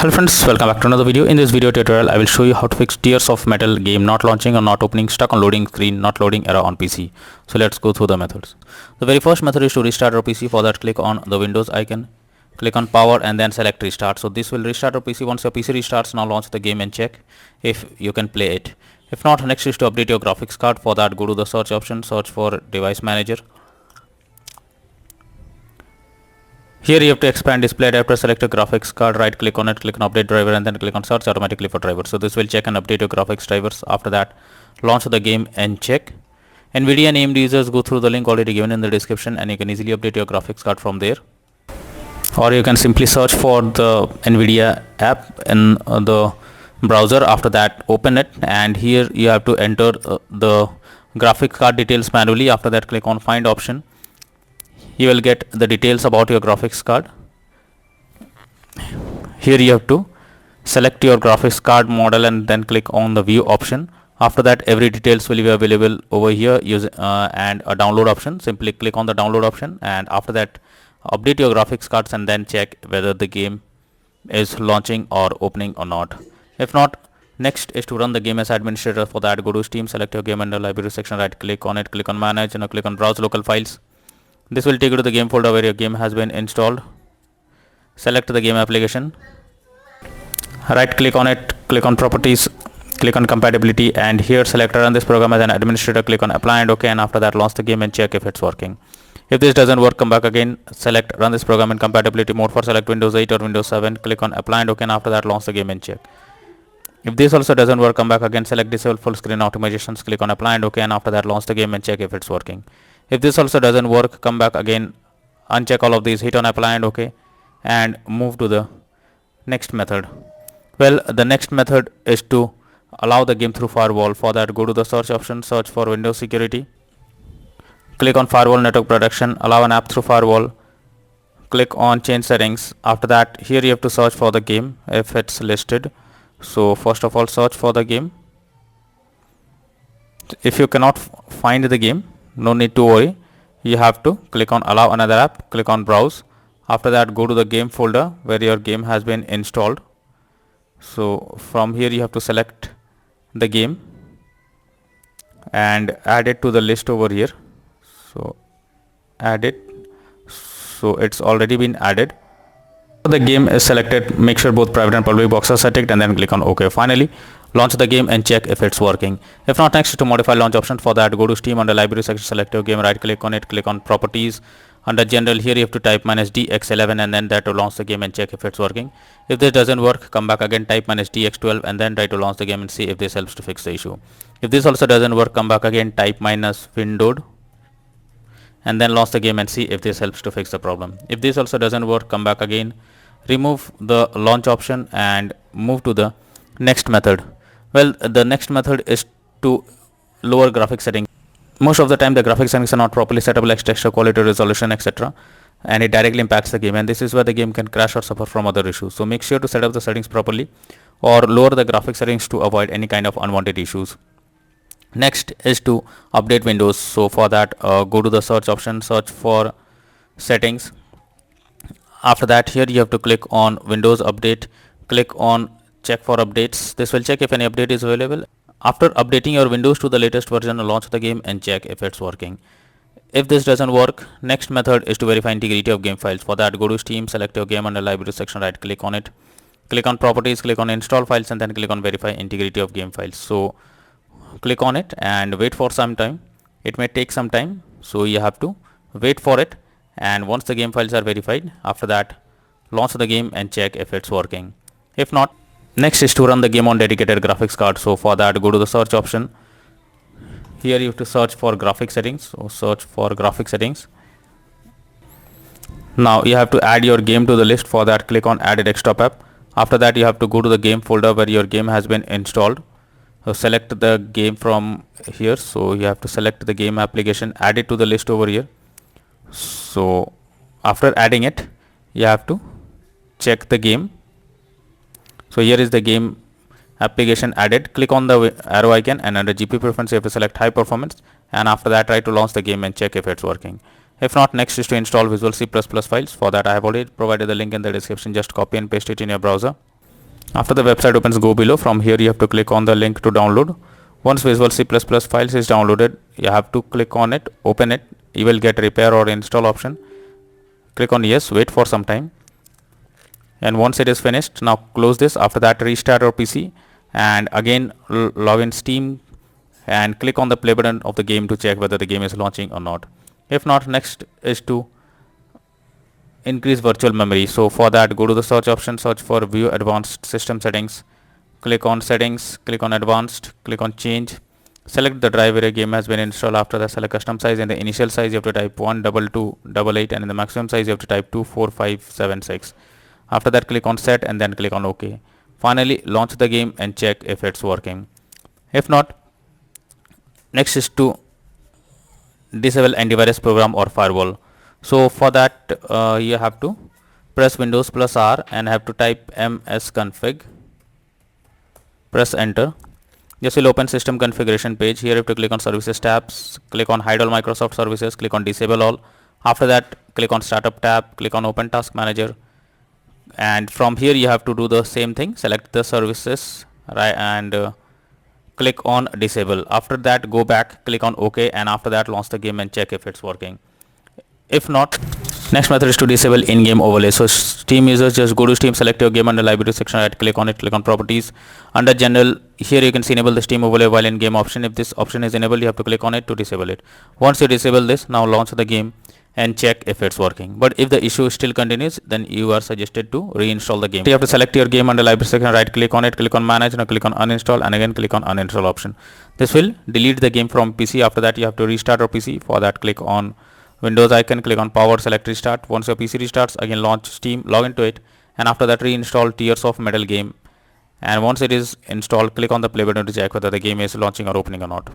Hello friends, welcome back to another video. In this video tutorial, I will show you how to fix Tears of Metal game not launching or not opening, stuck on loading screen, not loading error on PC. So let's go through the methods. The very first method is to restart your PC. For that, click on the Windows icon, click on power and then select restart. So this will restart your PC. Once your PC restarts, now launch the game and check if you can play it. If not, next is to update your graphics card. For that, go to the search option, search for device manager. Here you have to expand display adapter, select a graphics card, right click on it, click on update driver and then click on search automatically for driver. So this will check and update your graphics drivers. After that, launch the game and check. NVIDIA and AMD users, go through the link already given in the description and you can easily update your graphics card from there. Or you can simply search for the NVIDIA app in the browser. After that, open it and here you have to enter the graphics card details manually. After that, click on find option. You will get the details about your graphics card. Here you have to select your graphics card model and then click on the view option. After that, every details will be available over here and a download option. Simply click on the download option and after that update your graphics cards and then check whether the game is launching or opening or not. If not, next is to run the game as administrator. For that, go to Steam, select your game under library section, right click on it, click on manage and click on browse local files. This will take you to the game folder where your game has been installed. Select the game application, right click on it, click on properties, click on compatibility and here select run this program as an administrator, click on apply and OK and after that launch the game and check if it's working. If this doesn't work, come back again, select run this program in compatibility mode. For select Windows 8 or Windows 7, click on apply and OK and after that launch the game and check. If this also doesn't work, come back again, select disable full screen optimizations, click on apply and OK and after that launch the game and check if it's working. If this also doesn't work, come back again, uncheck all of these, hit on apply and OK and move to the next method. Well, the next method is to allow the game through firewall. For that, go to the search option, search for Windows security, click on firewall network protection, allow an app through firewall, click on change settings. After that, here you have to search for the game if it's listed. So first of all, search for the game. If you cannot find the game, no need to worry, you have to click on allow another app, click on browse. After that, go to the game folder where your game has been installed. So from here you have to select the game and add it to the list over here. So add it. So it's already been added. The game is selected, make sure both private and public boxes are ticked and then click on OK. Finally, launch the game and check if it's working. If not, next to modify launch option. For that, go to Steam under library section, select your game, right click on it, click on properties. Under general, here you have to type -DX11 and then try to launch the game and check if it's working. If this doesn't work, come back again, type -DX12 and then try to launch the game and see if this helps to fix the issue. If this also doesn't work, come back again, type -windowed and then launch the game and see if this helps to fix the problem. If this also doesn't work, come back again, remove the launch option and move to the next method. Well, the next method is to lower graphics settings. Most of the time the graphics settings are not properly settable, like texture quality, resolution, etc. and it directly impacts the game and this is where the game can crash or suffer from other issues. So make sure to set up the settings properly or lower the graphics settings to avoid any kind of unwanted issues. Next is to update Windows. So for that, go to the search option, search for settings. After that, here you have to click on Windows Update, click on check for updates. This will check if any update is available. After updating your Windows to the latest version, launch the game and check if it's working. If this doesn't work, next method is to verify integrity of game files. For that, go to Steam, select your game under library section, right click on it, click on properties, click on install files and then click on verify integrity of game files. So click on it and wait for some time. It may take some time, so you have to wait for it. And once the game files are verified, after that launch the game and check if it's working. If not, next is to run the game on dedicated graphics card. So for that, go to the search option. Here you have to search for graphics settings. So search for graphics settings. Now you have to add your game to the list. For that, click on add a desktop app. After that, you have to go to the game folder where your game has been installed. So select the game from here. So you have to select the game application, add it to the list over here. So after adding it, you have to check the game. So here is the game application added. Click on the arrow icon and under GPU preference you have to select high performance and after that try to launch the game and check if it's working. If not, next is to install Visual C++ files. For that I have already provided the link in the description. Just copy and paste it in your browser. After the website opens, go below. From here you have to click on the link to download. Once Visual C++ files is downloaded, you have to click on it, open it. You will get repair or install option. Click on yes, wait for some time, and once it is finished, now close this. After that, restart your PC and again log in Steam and click on the play button of the game to check whether the game is launching or not. If not, next is to increase virtual memory. So for that, go to the search option, search for view advanced system settings, click on settings, click on advanced, click on change, select the drive where a game has been installed. After that, select custom size. In the initial size you have to type 12288, and in the maximum size you have to type 24576. After that, click on set and then click on OK. Finally, launch the game and check if it's working. If not, next is to disable antivirus program or firewall. So for that, you have to press Windows plus R and have to type msconfig, press enter. This will open system configuration page. Here you have to click on services tabs, click on hide all Microsoft services, click on disable all. After that, click on startup tab, click on open task manager, and from here you have to do the same thing, select the services, right, and click on disable. After that, go back, click on OK, and after that launch the game and check if it's working. If not, next method is to disable in-game overlay. So Steam users, just go to Steam, select your game under library section, right click on it, click on properties. Under general, here you can see enable the Steam overlay while in game option. If this option is enabled, you have to click on it to disable it. Once you disable this, now launch the game and check if it's working. But if the issue still continues, then you are suggested to reinstall the game. You have to select your game under library section, right click on it, click on manage, now click on uninstall, and again click on uninstall option. This will delete the game from PC. After that, you have to restart your PC. For that, click on Windows icon, click on power, select restart. Once your PC restarts, again launch Steam, log into it, and after that reinstall Tears of Metal game. And once it is installed, click on the play button to check whether the game is launching or opening or not.